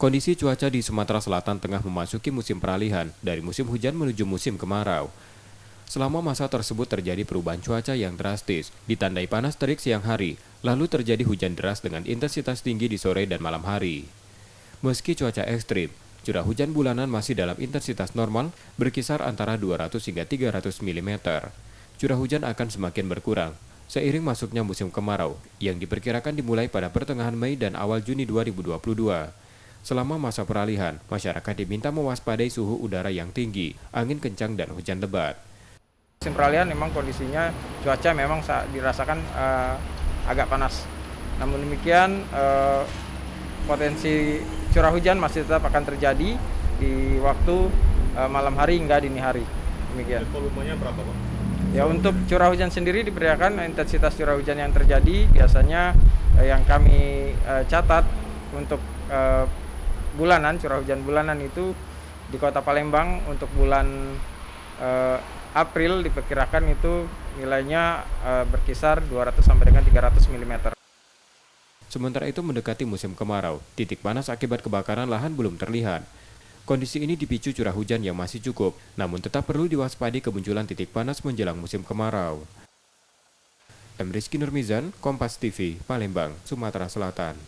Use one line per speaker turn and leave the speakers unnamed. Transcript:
Kondisi cuaca di Sumatera Selatan tengah memasuki musim peralihan dari musim hujan menuju musim kemarau. Selama masa tersebut terjadi perubahan cuaca yang drastis, ditandai panas terik siang hari, lalu terjadi hujan deras dengan intensitas tinggi di sore dan malam hari. Meski cuaca ekstrim, curah hujan bulanan masih dalam intensitas normal berkisar antara 200 hingga 300 mm. Curah hujan akan semakin berkurang seiring masuknya musim kemarau yang diperkirakan dimulai pada pertengahan Mei dan awal Juni 2022. Selama masa peralihan, masyarakat diminta mewaspadai suhu udara yang tinggi, angin kencang, dan hujan lebat.
Musim peralihan memang kondisinya cuaca memang dirasakan agak panas. Namun demikian potensi curah hujan masih tetap akan terjadi di waktu malam hari hingga dini hari. Demikian.
Volumenya berapa, Pak?
Ya, untuk curah hujan sendiri diperkirakan intensitas curah hujan yang terjadi biasanya yang kami catat untuk bulanan, curah hujan bulanan itu di Kota Palembang untuk bulan April diperkirakan itu nilainya berkisar 200 sampai dengan 300 mm.
Sementara itu mendekati musim kemarau, titik panas akibat kebakaran lahan belum terlihat. Kondisi ini dipicu curah hujan yang masih cukup, namun tetap perlu diwaspadai kemunculan titik panas menjelang musim kemarau. Rizky Nurmizan, Kompas TV, Palembang, Sumatera Selatan.